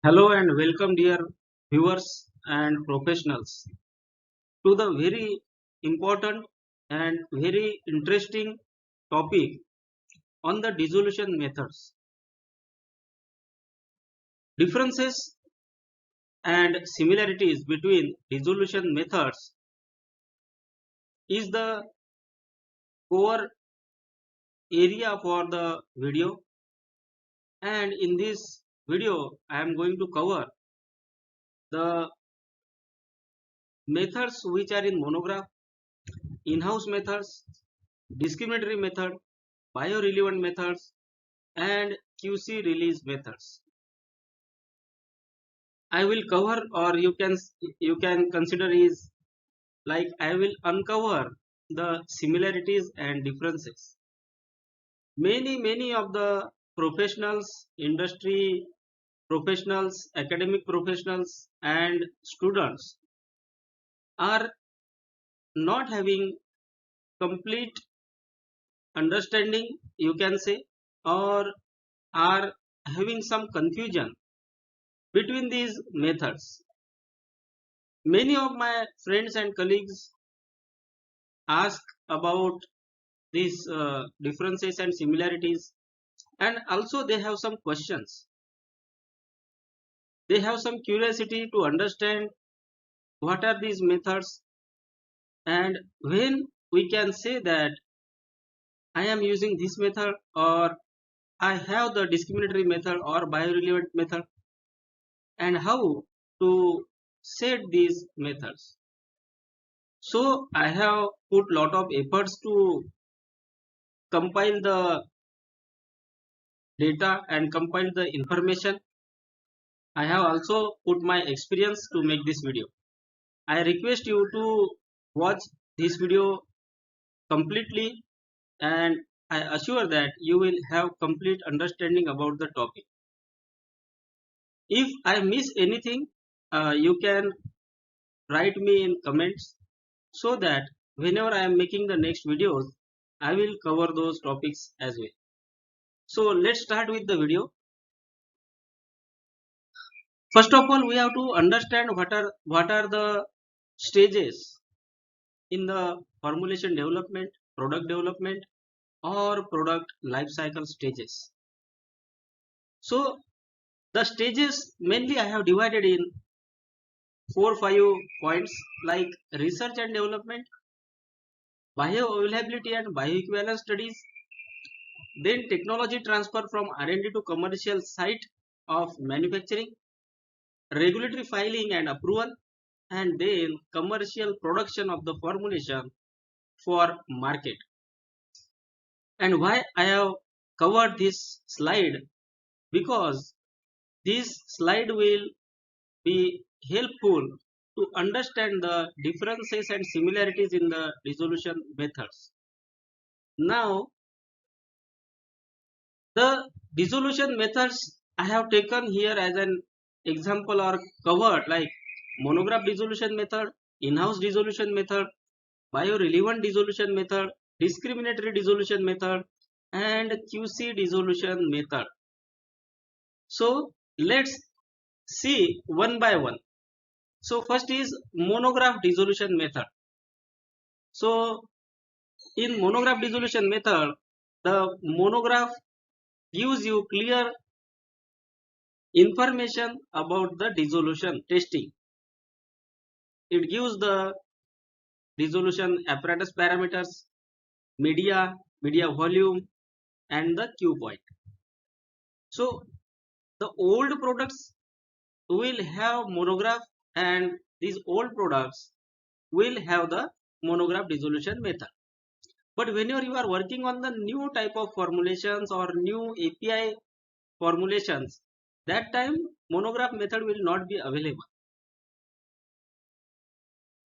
Hello and welcome, dear viewers and professionals, to the very important and very interesting topic on the dissolution methods. Differences and similarities between dissolution methods is the core area for the video, and in this video I am going to cover the methods which are in monograph, in-house methods, discriminatory method, biorelevant methods, and QC release methods. I will cover, or you can consider is like I will uncover the similarities and differences. Many of the professionals, industry professionals, academic professionals, and students are not having complete understanding, you can say, or are having some confusion between these methods. Many of my friends and colleagues ask about these differences and similarities, and also they have some questions. They have some curiosity to understand what are these methods, and when we can say that I am using this method, or I have the discriminatory method or biorelevant method, and how to set these methods. So I have put lot of efforts to compile the data and compile the information. I have also put my experience to make this video. I request you to watch this video completely, and I assure that you will have complete understanding about the topic. If I miss anything, you can write me in comments so that whenever I am making the next videos, I will cover those topics as well. So let's start with the video. First of all, we have to understand what are the stages in the formulation development, product development, or product life cycle stages. So the stages mainly I have divided in 4-5 points, like research and development, bioavailability and bioequivalence studies, then technology transfer from R&D to commercial site of manufacturing, regulatory filing and approval, and then commercial production of the formulation for market. And why I have covered this slide? Because this slide will be helpful to understand the differences and similarities in the dissolution methods. Now, the dissolution methods I have taken here as an example or covered, like monograph dissolution method, in-house dissolution method, biorelevant dissolution method, discriminatory dissolution method, and QC dissolution method. So let's see one by one. So first is monograph dissolution method. So in monograph dissolution method, the monograph gives you clear information about the dissolution testing. It gives the dissolution apparatus parameters, media volume, and the Q point. So the old products will have monograph, and these old products will have the monograph dissolution method. But whenever you are working on the new type of formulations or new API formulations, that time monograph method will not be available.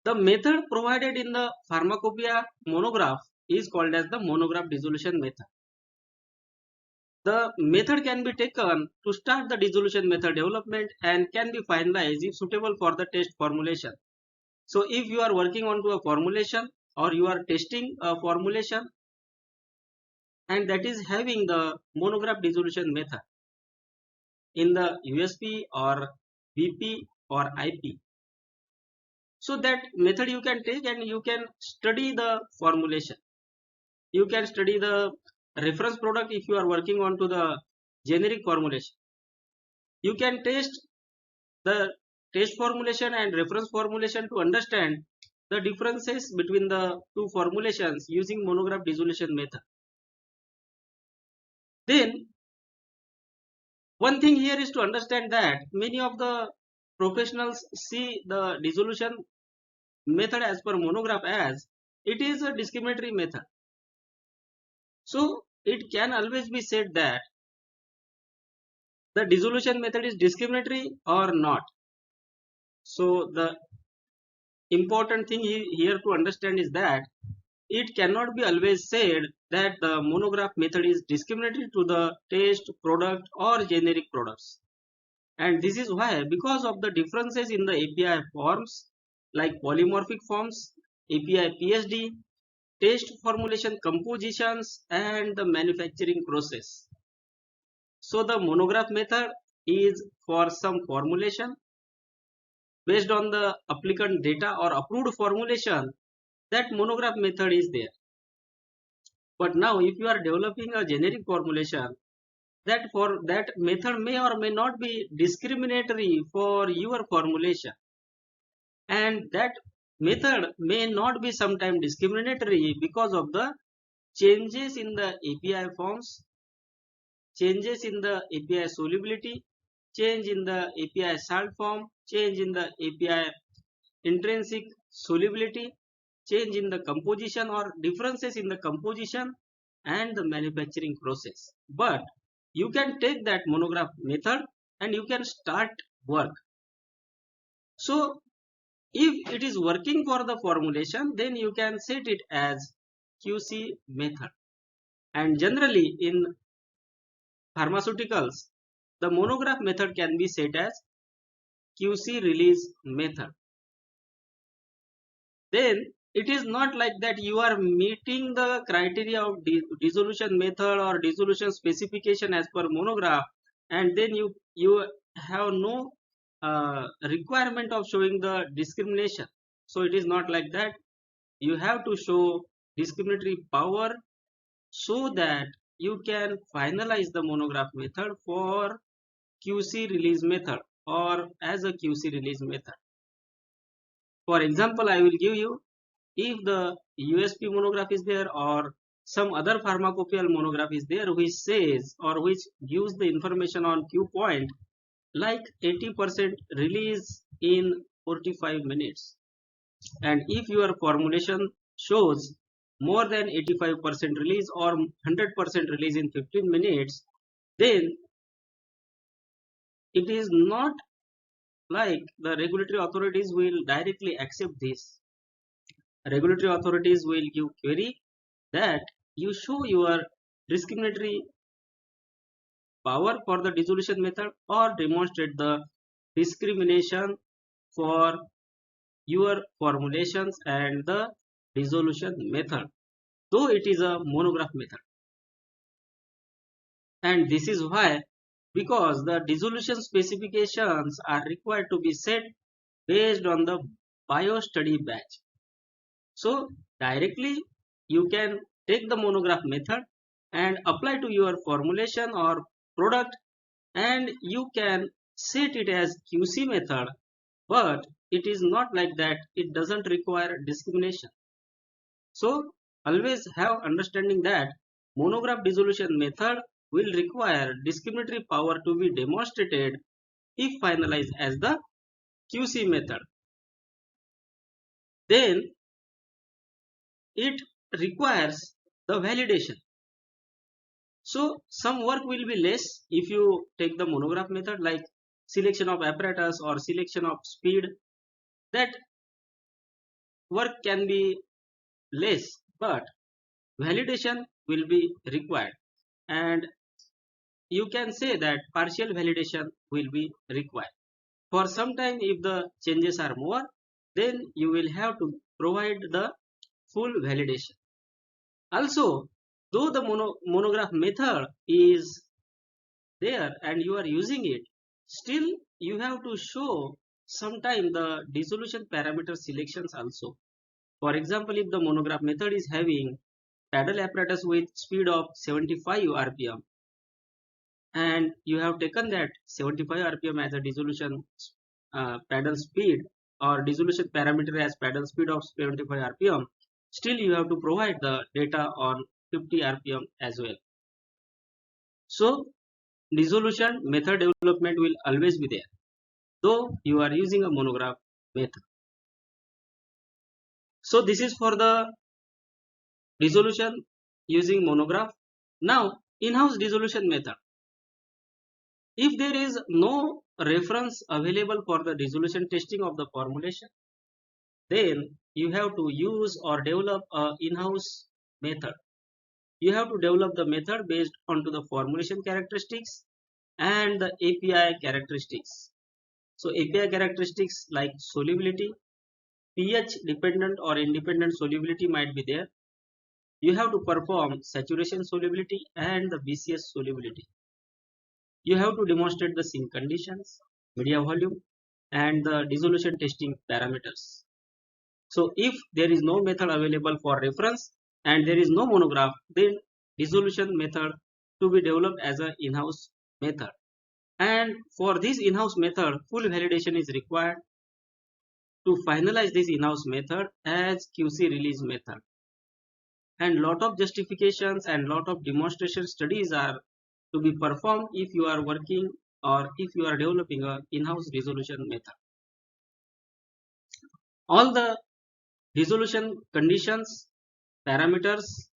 The method provided in the pharmacopoeia monograph is called as the monograph dissolution method. The method can be taken to start the dissolution method development and can be finalized if suitable for the test formulation. So if you are working onto a formulation or you are testing a formulation and that is having the monograph dissolution method, in the USP or BP or IP. So that method you can take and you can study the formulation. You can study the reference product if you are working on to the generic formulation. You can test the test formulation and reference formulation to understand the differences between the two formulations using monograph dissolution method. Then one thing here is to understand that many of the professionals see the dissolution method as per monograph as it is a discriminatory method. So it can always be said that the dissolution method is discriminatory or not. So the important thing here to understand is that it cannot be always said that the monograph method is discriminatory to the test, product or generic products. And this is why, because of the differences in the API forms like polymorphic forms, API PSD, test formulation compositions and the manufacturing process. So the monograph method is for some formulation based on the applicant data or approved formulation, that monograph method is there. But now if you are developing a generic formulation, that for that method may or may not be discriminatory for your formulation, and that method may not be sometimes discriminatory because of the changes in the API forms, changes in the API solubility, change in the API salt form, change in the API intrinsic solubility, change in the composition or differences in the composition and the manufacturing process. But you can take that monograph method and you can start work. So if it is working for the formulation, then you can set it as QC method. And generally in pharmaceuticals, the monograph method can be set as QC release method. Then it is not like that you are meeting the criteria of dissolution method or dissolution specification as per monograph, and then you have no requirement of showing the discrimination. So it is not like that. You have to show discriminatory power so that you can finalize the monograph method for QC release method or as a QC release method. For example, I will give you, if the USP monograph is there or some other pharmacopoeial monograph is there which says or which gives the information on Q point like 80% release in 45 minutes, and if your formulation shows more than 85% release or 100% release in 15 minutes, then it is not like the regulatory authorities will directly accept this. Regulatory authorities will give query that you show your discriminatory power for the dissolution method or demonstrate the discrimination for your formulations and the dissolution method, though it is a monograph method. And this is why, because the dissolution specifications are required to be set based on the bio study batch. So directly you can take the monograph method and apply to your formulation or product, and you can set it as QC method, but it is not like that. It doesn't require discrimination. So always have understanding that monograph dissolution method will require discriminatory power to be demonstrated if finalized as the QC method. Then it requires the validation. So some work will be less if you take the monograph method, like selection of apparatus or selection of speed. That work can be less, but validation will be required, and you can say that partial validation will be required. For some time, if the changes are more, then you will have to provide the full validation. Also, though the monograph method is there and you are using it, still you have to show sometime the dissolution parameter selections also. For example, if the monograph method is having paddle apparatus with speed of 75 rpm and you have taken that 75 rpm as a dissolution paddle speed or dissolution parameter as paddle speed of 75 rpm, still you have to provide the data on 50 rpm as well. So dissolution method development will always be there, though you are using a monograph method. So this is for the dissolution using monograph. Now, in-house dissolution method. If there is no reference available for the dissolution testing of the formulation, then you have to use or develop a in-house method. You have to develop the method based onto the formulation characteristics and the API characteristics. So API characteristics like solubility, pH dependent or independent solubility might be there. You have to perform saturation solubility and the BCS solubility. You have to demonstrate the sink conditions, media volume, and the dissolution testing parameters. So if there is no method available for reference and there is no monograph, then dissolution method to be developed as an in-house method. And for this in-house method, full validation is required to finalize this in-house method as QC release method. And lot of justifications and lot of demonstration studies are to be performed if you are working or if you are developing a in-house dissolution method. All the dissolution conditions, parameters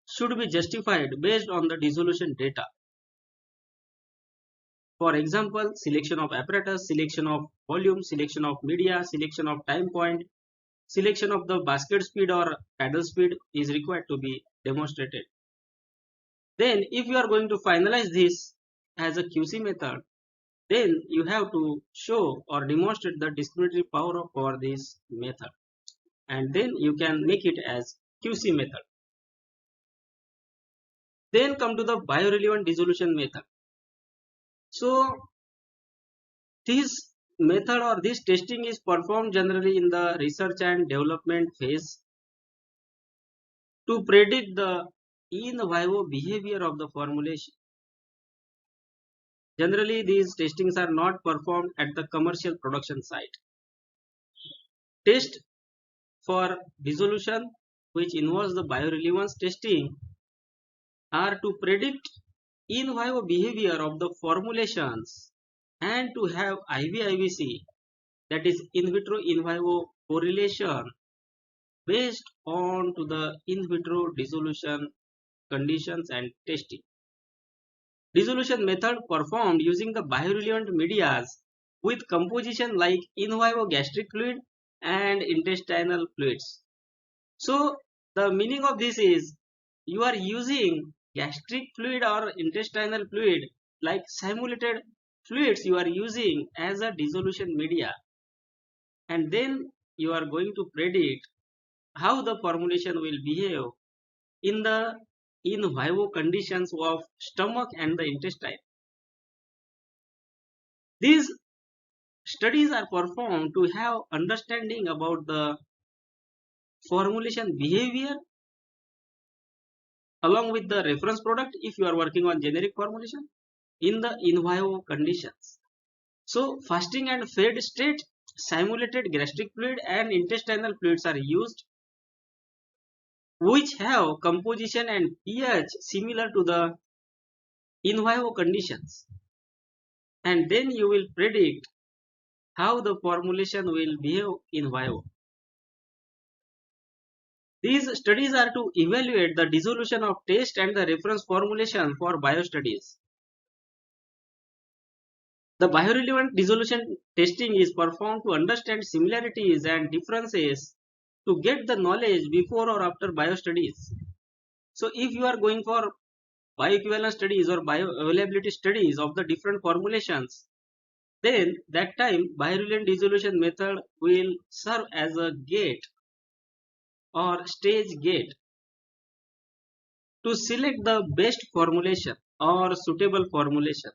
should be justified based on the dissolution data. For example, selection of apparatus, selection of volume, selection of media, selection of time point, selection of the basket speed or paddle speed is required to be demonstrated. Then if you are going to finalize this as a QC method, then you have to show or demonstrate the discriminatory power for this method, and then you can make it as QC method. Then come to the biorelevant dissolution method. So this method or this testing is performed generally in the research and development phase to predict the in vivo behavior of the formulation. Generally, these testings are not performed at the commercial production site. Test for dissolution, which involves the biorelevance testing, are to predict in vivo behavior of the formulations and to have IVIVC, that is in vitro in vivo correlation based on to the in vitro dissolution conditions and testing. Dissolution method performed using the biorelevant medias with composition like in vivo gastric fluid and intestinal fluids. So the meaning of this is you are using gastric fluid or intestinal fluid like simulated fluids you are using as a dissolution media, and then you are going to predict how the formulation will behave in the in vivo conditions of stomach and the intestine. These studies are performed to have understanding about the formulation behavior along with the reference product if you are working on generic formulation in the in vivo conditions. So fasting and fed state, simulated gastric fluid and intestinal fluids are used which have composition and pH similar to the in vivo conditions, and then you will predict how the formulation will behave in vivo. These studies are to evaluate the dissolution of test and the reference formulation for biostudies. The biorelevant dissolution testing is performed to understand similarities and differences to get the knowledge before or after biostudies. So if you are going for bioequivalence studies or bioavailability studies of the different formulations, then that time biorelevant dissolution method will serve as a gate or stage gate to select the best formulation or suitable formulation.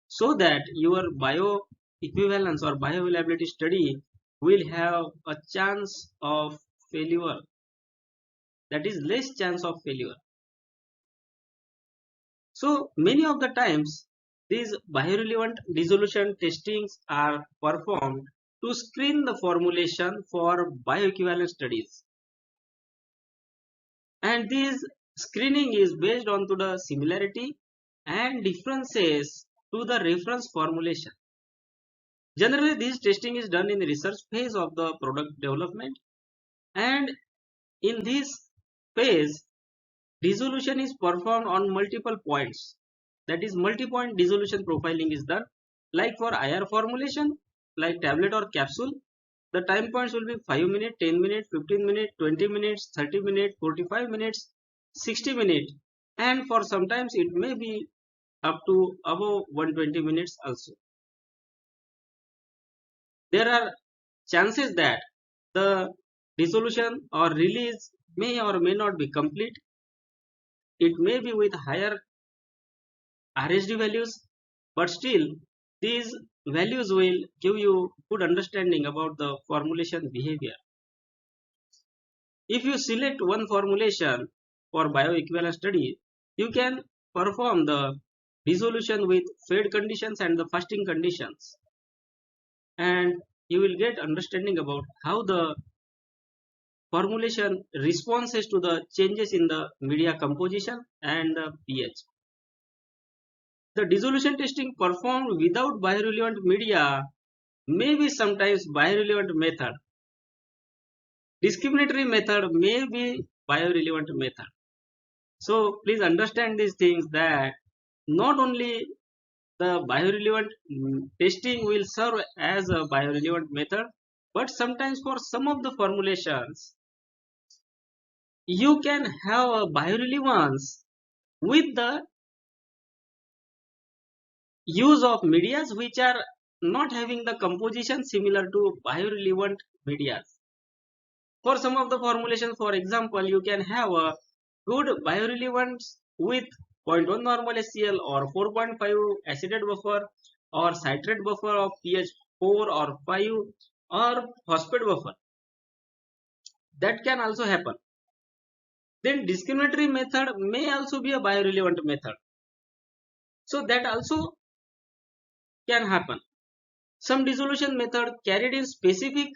so that your bioequivalence or bioavailability study will have a chance of failure, that is less chance of failure. So many of the times these biorelevant dissolution testings are performed to screen the formulation for bioequivalence studies, and this screening is based on to the similarity and differences to the reference formulation. Generally, this testing is done in the research phase of the product development, and in this phase, dissolution is performed on multiple points. That is, multi-point dissolution profiling is done. Like for IR formulation, like tablet or capsule, the time points will be 5 minutes, 10 minutes, 15 minutes, 20 minutes, 30 minutes, 45 minutes, 60 minutes, and for sometimes it may be up to above 120 minutes also. There are chances that the dissolution or release may or may not be complete. It may be with higher RSD values, but still these values will give you good understanding about the formulation behavior. If you select one formulation for bioequivalence study, you can perform the dissolution with fed conditions and the fasting conditions, and you will get understanding about how the formulation responses to the changes in the media composition and the pH. The dissolution testing performed without biorelevant media may be sometimes biorelevant method. Discriminatory method may be biorelevant method. So please understand these things, that not only the biorelevant testing will serve as a biorelevant method, but sometimes for some of the formulations you can have a biorelevance with the use of medias which are not having the composition similar to biorelevant medias. For some of the formulations, for example, you can have a good biorelevance with 0.1 normal HCl or 4.5 acid buffer or citrate buffer of pH 4 or 5 or phosphate buffer. That can also happen. Then discriminatory method may also be a biorelevant method. So that also can happen. Some dissolution method carried in specific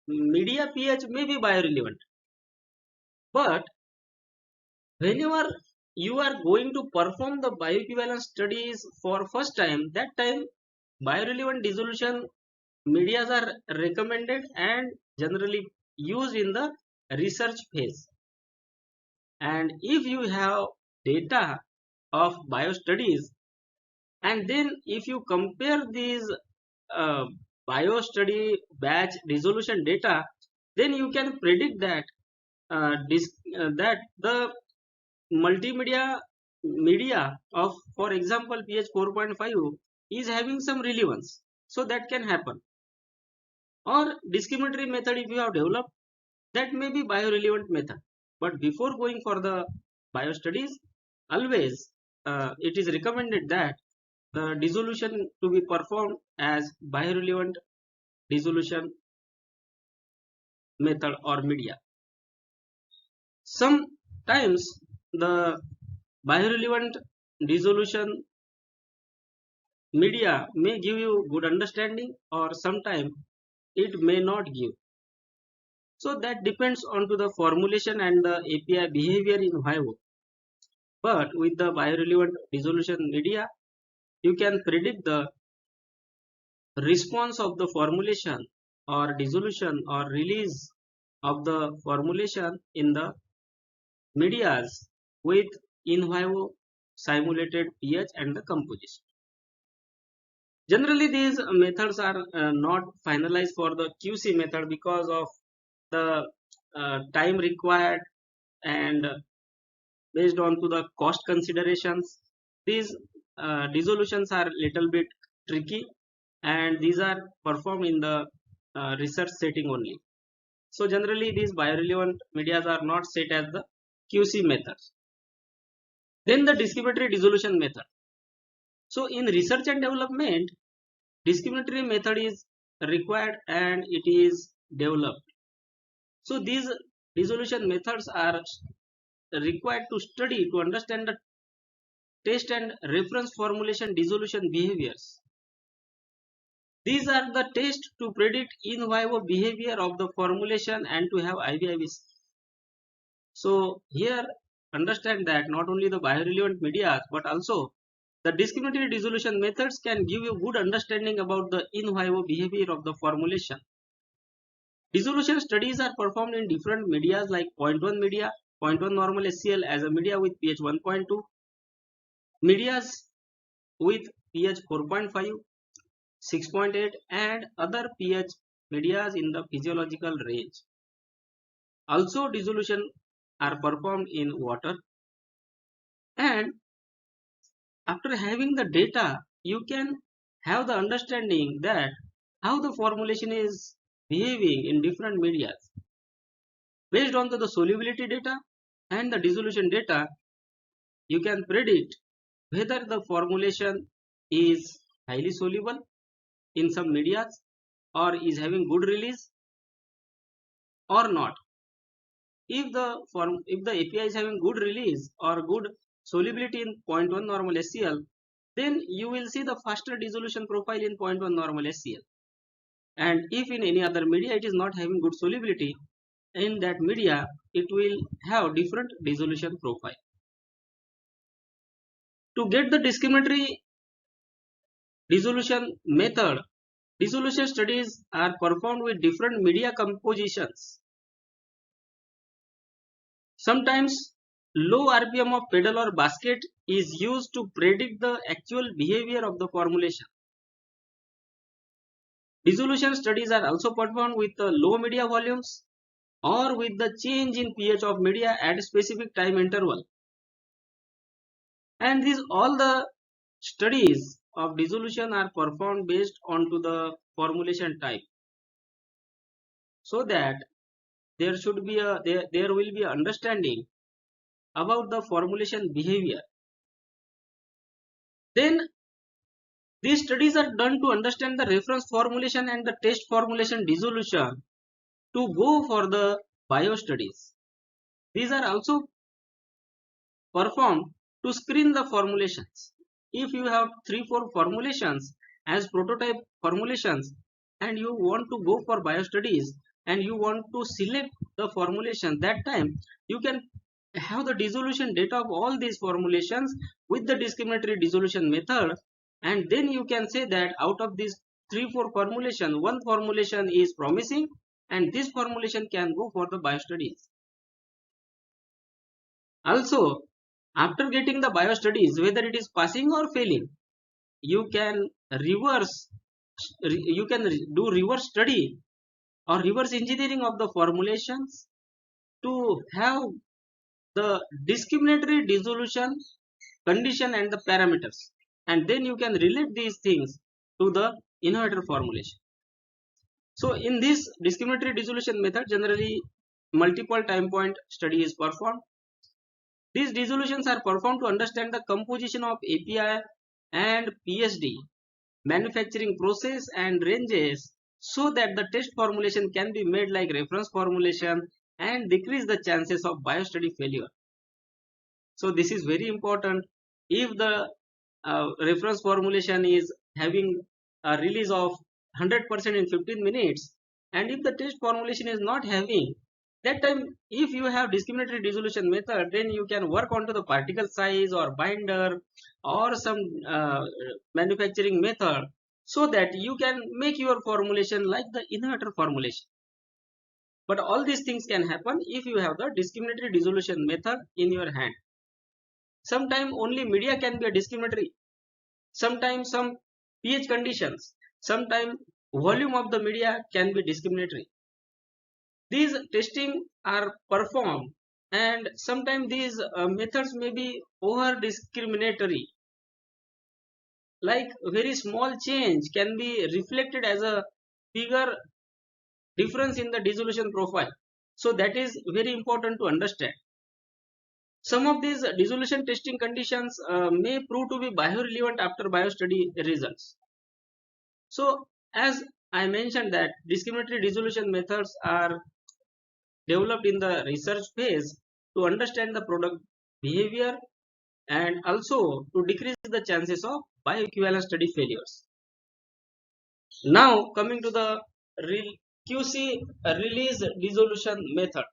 media pH may be biorelevant. But whenever you are going to perform the bioequivalence studies for first time, that time biorelevant dissolution medias are recommended and generally used in the research phase. And if you have data of bio studies, and then if you compare these uh, bio study batch dissolution data, then you can predict that that the multimedia media of, for example, pH 4.5 is having some relevance. So that can happen. Or discriminatory method, if you have developed, that may be biorelevant method. But before going for the bio studies, always it is recommended that the dissolution to be performed as biorelevant dissolution method or media. Sometimes the biorelevant dissolution media may give you good understanding, or sometimes it may not give. So that depends on to the formulation and the API behavior in vivo. But with the biorelevant dissolution media, you can predict the response of the formulation or dissolution or release of the formulation in the medias with in vivo simulated pH and the composition. Generally, these methods are not finalized for the QC method because of the time required, and based on to the cost considerations, these dissolutions are little bit tricky, and these are performed in the research setting only. So generally these biorelevant medias are not set as the QC methods. Then the discriminatory dissolution method. So in research and development, discriminatory method is required and it is developed. So these dissolution methods are required to study to understand the test and reference formulation dissolution behaviors. These are the tests to predict in vivo behavior of the formulation and to have IVIVs. So here understand that not only the biorelevant media but also the discriminatory dissolution methods can give you good understanding about the in vivo behavior of the formulation. Dissolution studies are performed in different media like 0.1 media, 0.1 normal HCl as a media with pH 1.2, medias with pH 4.5, 6.8 and other pH medias in the physiological range. Also dissolution are performed in water, and after having the data you can have the understanding that how the formulation is behaving in different medias. Based on the solubility data and the dissolution data, you can predict whether the formulation is highly soluble in some medias or is having good release or not. If the API is having good release or good solubility in 0.1 normal HCl, then you will see the faster dissolution profile in 0.1 normal HCl. And if in any other media it is not having good solubility, in that media it will have different dissolution profile. To get the discriminatory dissolution method, dissolution studies are performed with different media compositions. Sometimes low RPM of pedal or basket is used to predict the actual behavior of the formulation. Dissolution studies are also performed with low media volumes or with the change in pH of media at a specific time interval. And these all the studies of dissolution are performed based onto the formulation type, so that there should be there will be understanding about the formulation behavior. Then these studies are done to understand the reference formulation and the test formulation dissolution to go for the bio studies. These are also performed to screen the formulations. If you have 3-4 formulations as prototype formulations and you want to go for bio studies and you want to select the formulation, that time you can have the dissolution data of all these formulations with the discriminatory dissolution method, and then you can say that out of these 3-4 formulation, one formulation is promising and this formulation can go for the bio studies. Also, after getting the bio studies, whether it is passing or failing, you can do reverse study or reverse engineering of the formulations to have the discriminatory dissolution condition and the parameters, and then you can relate these things to the innovator formulation. So in this discriminatory dissolution method, generally multiple time point study is performed. These dissolutions are performed to understand the composition of API and PSD, manufacturing process and ranges, so that the test formulation can be made like reference formulation and decrease the chances of biostudy failure. So this is very important. If the reference formulation is having a release of 100% in 15 minutes, and if the test formulation is not having, that time if you have discriminatory dissolution method, then you can work onto the particle size or binder or some manufacturing method, so that you can make your formulation like the innovator formulation. But all these things can happen if you have the discriminatory dissolution method in your hand. Sometimes only media can be a discriminatory, sometimes some pH conditions, sometimes volume of the media can be discriminatory. These testing are performed, and sometimes these methods may be over discriminatory, like very small change can be reflected as a bigger difference in the dissolution profile. So that is very important to understand. Some of these dissolution testing conditions may prove to be biorelevant after biostudy results. So, as I mentioned that discriminatory dissolution methods are developed in the research phase to understand the product behavior and also to decrease the chances of bioequivalent study failures. Now coming to the QC release dissolution method.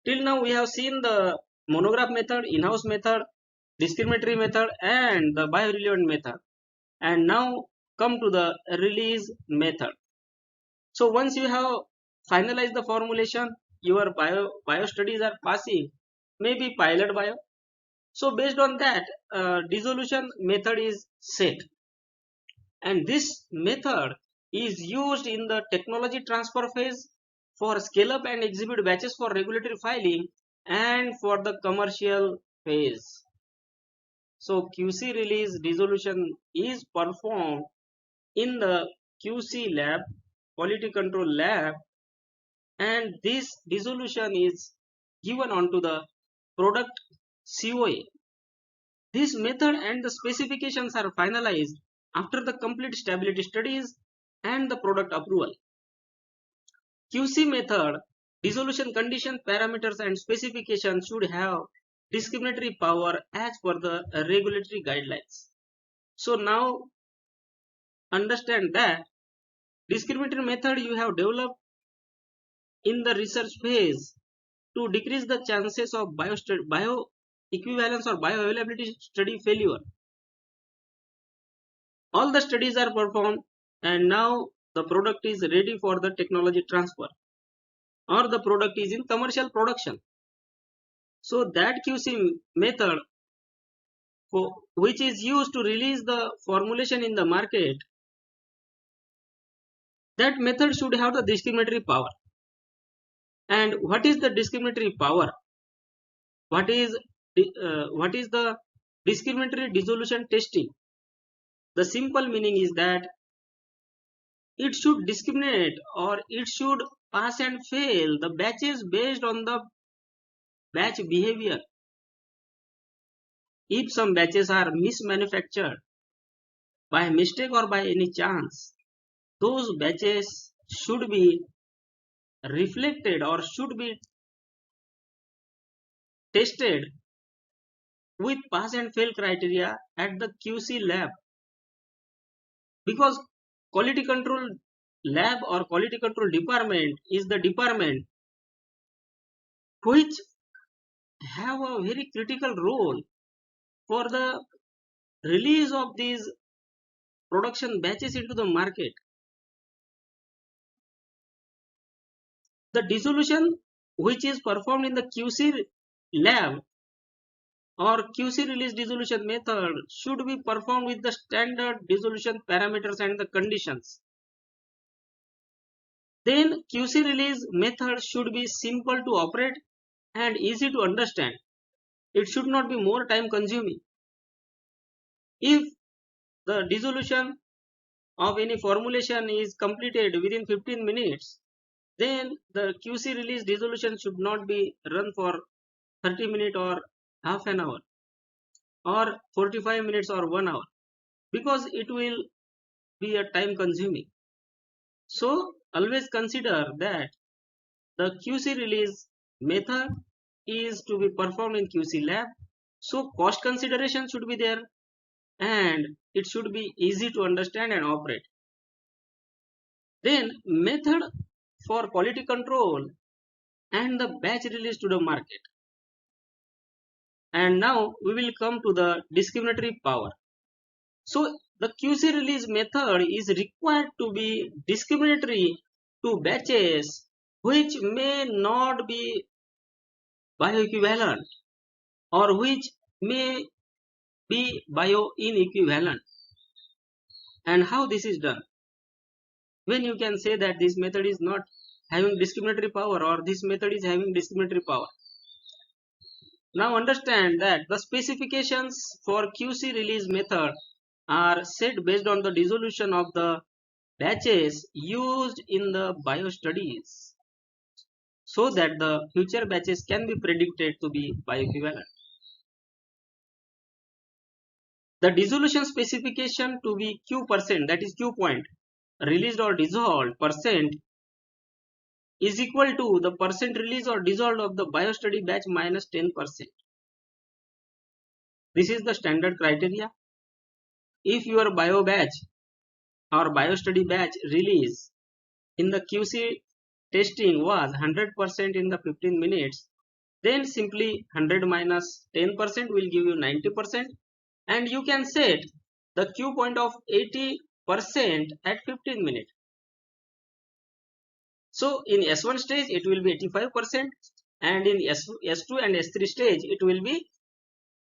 Till now we have seen the monograph method, in-house method, discriminatory method and the biorelevant method, and now come to the release method. So once you have finalized the formulation, your bio studies are passing, maybe pilot bio. So based on that, dissolution method is set, and this method is used in the technology transfer phase for scale up and exhibit batches for regulatory filing and for the commercial phase. So QC release dissolution is performed in the QC lab, quality control lab, and this dissolution is given onto the product COA. This method and the specifications are finalized after the complete stability studies and the product approval. QC method, dissolution condition, parameters and specifications should have discriminatory power as per the regulatory guidelines. So now understand that discriminatory method you have developed in the research phase to decrease the chances of bioequivalence or bioavailability study failure. All the studies are performed and now the product is ready for the technology transfer or the product is in commercial production. So that QC method which is used to release the formulation in the market, that method should have the discriminatory power. And what is the discriminatory power? What is the discriminatory dissolution testing? The simple meaning is that it should discriminate or it should pass and fail the batches based on the batch behavior. If some batches are mismanufactured by mistake or by any chance, those batches should be reflected or should be tested with pass and fail criteria at the QC lab, because quality control lab or quality control department is the department which have a very critical role for the release of these production batches into the market. The dissolution which is performed in the QC lab or QC release dissolution method should be performed with the standard dissolution parameters and the conditions. Then QC release method should be simple to operate and easy to understand. It should not be more time consuming. If the dissolution of any formulation is completed within 15 minutes, then the QC release dissolution should not be run for 30 minutes or half an hour or 45 minutes or 1 hour, because it will be a time consuming. So always consider that the QC release method is to be performed in QC lab. So cost consideration should be there and it should be easy to understand and operate. Then method for quality control and the batch release to the market. And now we will come to the discriminatory power. So the QC release method is required to be discriminatory to batches which may not be bioequivalent or which may be bioinequivalent. And how this is done? When you can say that this method is not having discriminatory power or this method is having discriminatory power. Now understand that the specifications for QC release method are set based on the dissolution of the batches used in the bio studies. so that the future batches can be predicted to be bioequivalent. The dissolution specification to be Q%, that is Q point, released or dissolved percent is equal to the percent released or dissolved of the biostudy batch minus 10%. This is the standard criteria. If your bio batch or biostudy batch release in the QC testing was 100% in the 15 minutes, then simply 100 minus 10% will give you 90%, and you can set the Q point of 80% at 15 minutes. So in S1 stage it will be 85%, and in S2 and S3 stage it will be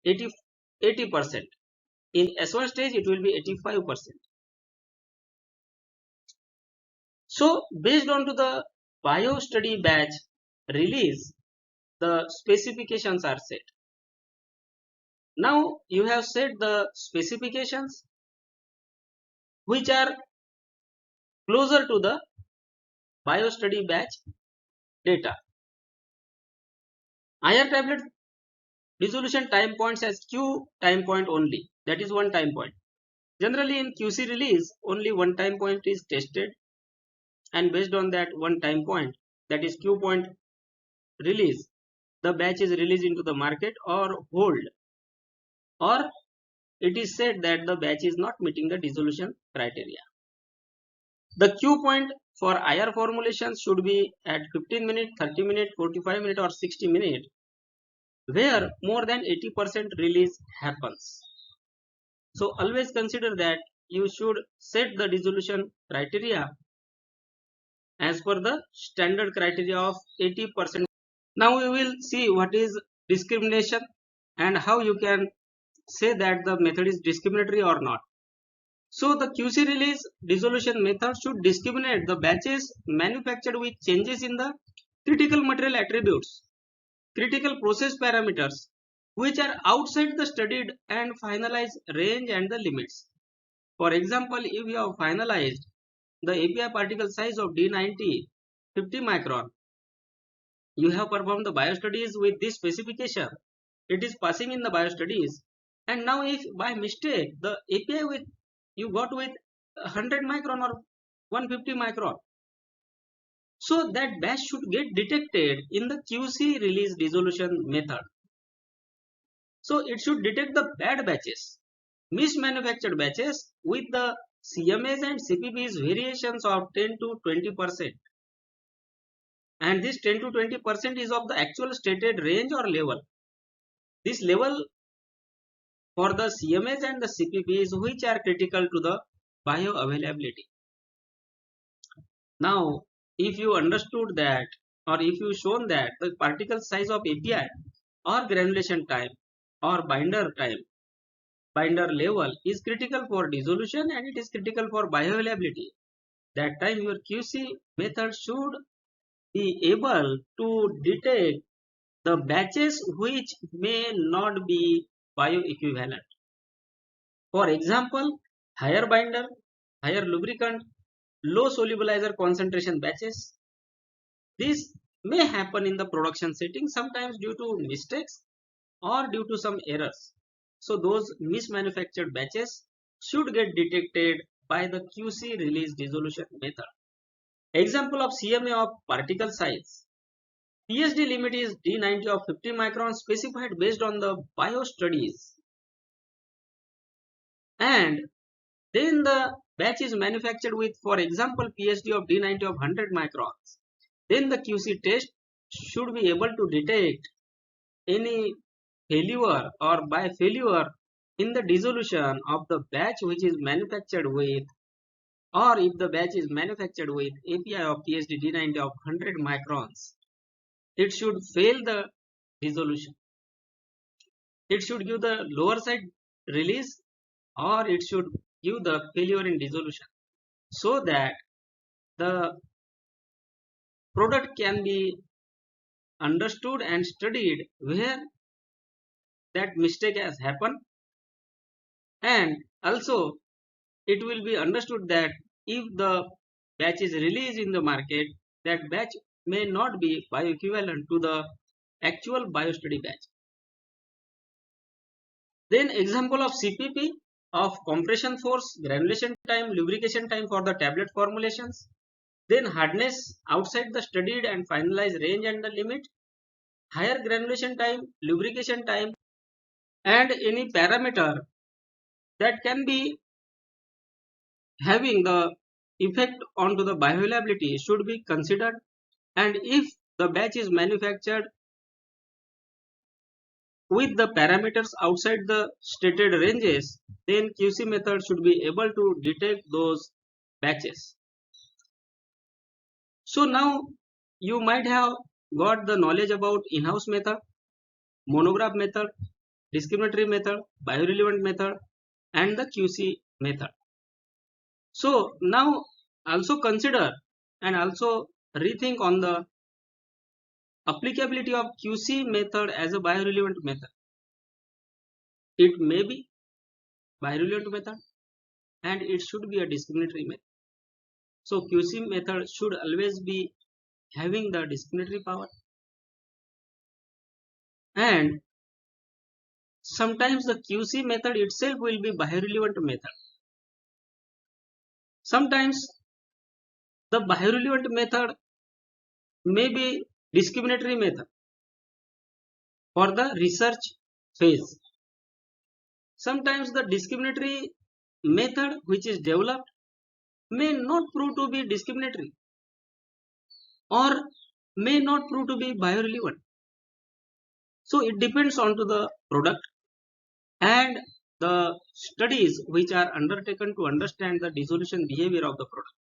80%. In S1 stage it will be 85%. So based on to the bio study batch release, the specifications are set. Now you have set the specifications which are closer to the bio study batch data. IR tablet dissolution time points as Q time point only, that is one time point. Generally in QC release only one time point is tested, and based on that one time point, that is Q point release, the batch is released into the market or hold, or it is said that the batch is not meeting the dissolution criteria. The Q point for IR formulations should be at 15 minutes, 30 minutes, 45 minutes or 60 minutes, where more than 80% release happens. So always consider that you should set the dissolution criteria as per the standard criteria of 80%. Now we will see what is discrimination and how you can say that the method is discriminatory or not. So the QC release dissolution method should discriminate the batches manufactured with changes in the critical material attributes, critical process parameters, which are outside the studied and finalized range and the limits. For example, if you have finalized the API particle size of D90 50 micron, you have performed the biostudies with this specification, it is passing in the biostudies, and now if by mistake the API with you got with 100 micron or 150 micron, so that batch should get detected in the QC release dissolution method. So it should detect the bad batches, mismanufactured batches with the CMAs and CPBs variations of 10 to 20%, and this 10 to 20% is of the actual stated range or level. This level for the CMAs and the CPBs which are critical to the bioavailability. Now if you understood that, or if you shown that the particle size of API or granulation time or binder level is critical for dissolution and it is critical for bioavailability, that time your QC method should be able to detect the batches which may not be bioequivalent. For example, higher binder, higher lubricant, low solubilizer concentration batches. This may happen in the production setting sometimes due to mistakes or due to some errors. So those mismanufactured batches should get detected by the QC release dissolution method. Example of CMA of particle size. PSD limit is D90 of 50 microns specified based on the bio studies, and then the batch is manufactured with, for example, PSD of D90 of 100 microns. Then the QC test should be able to detect any failure or by failure in the dissolution of the batch which is manufactured with, or if the batch is manufactured with API of PSD D90 of 100 microns, it should fail the dissolution. It should give the lower side release or it should give the failure in dissolution, so that the product can be understood and studied where that mistake has happened, and also it will be understood that if the batch is released in the market, that batch may not be bioequivalent to the actual biostudy batch. Then example of CPP of compression force, granulation time, lubrication time for the tablet formulations. Then hardness outside the studied and finalized range and the limit, higher granulation time, lubrication time, and any parameter that can be having the effect onto the bioavailability should be considered. And if the batch is manufactured with the parameters outside the stated ranges, then QC method should be able to detect those batches. So now you might have got the knowledge about in-house method, monograph method, discriminatory method, biorelevant method, and the QC method. So now also consider and also rethink on the applicability of QC method as a biorelevant method. It may be biorelevant method and it should be a discriminatory method. So QC method should always be having the discriminatory power, and sometimes the QC method itself will be biorelevant method. Sometimes the biorelevant method may be discriminatory method for the research phase. Sometimes the discriminatory method which is developed may not prove to be discriminatory or may not prove to be biorelevant. So it depends on to the product and the studies which are undertaken to understand the dissolution behavior of the product.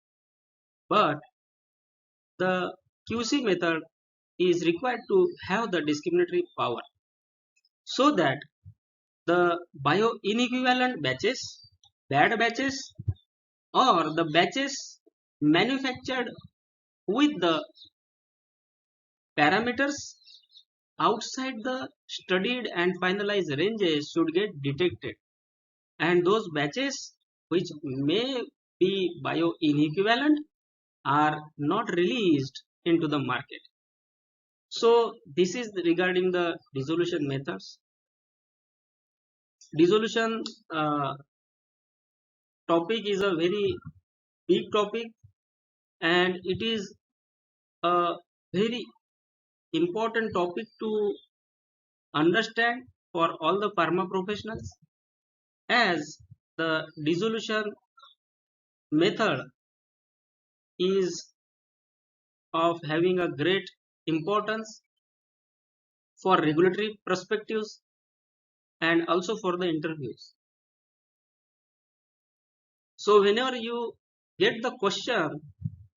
But the QC method is required to have the discriminatory power so that the bio-inequivalent batches, bad batches, or the batches manufactured with the parameters outside the studied and finalized ranges should get detected, and those batches which may be bio-inequivalent are not released into the market. So this is regarding the dissolution methods. Dissolution topic is a very big topic, and it is a very important topic to understand for all the pharma professionals, as the dissolution method is of having a great importance for regulatory perspectives and also for the interviews. So whenever you get the question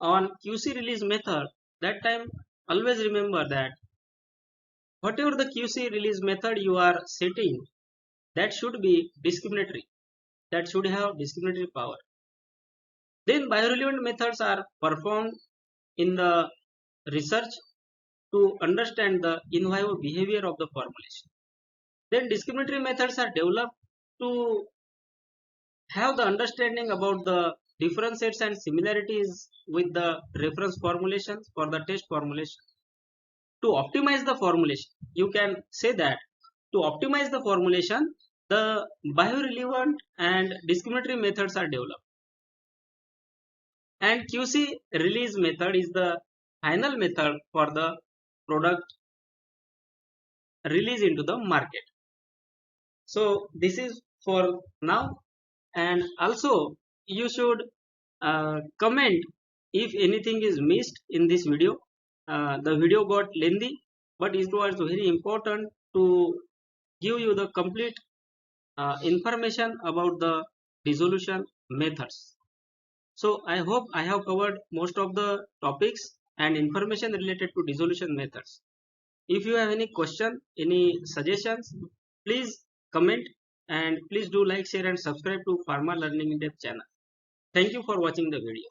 on QC release method, that time always remember that whatever the QC release method you are setting, that should be discriminatory, that should have discriminatory power. Then biorelevant methods are performed in the research to understand the in vivo behavior of the formulation. Then discriminatory methods are developed to have the understanding about the differences and similarities with the reference formulations for the test formulation. To optimize the formulation, you can say that to optimize the formulation, the biorelevant and discriminatory methods are developed. And QC release method is the final method for the product release into the market. So this is for now, and also you should comment if anything is missed in this video. The video got lengthy, but it was very important to give you the complete information about the dissolution methods. So I hope I have covered most of the topics and information related to dissolution methods. If you have any question, any suggestions, please comment, and please do like, share and subscribe to Pharma Learning in Depth channel. Thank you for watching the video.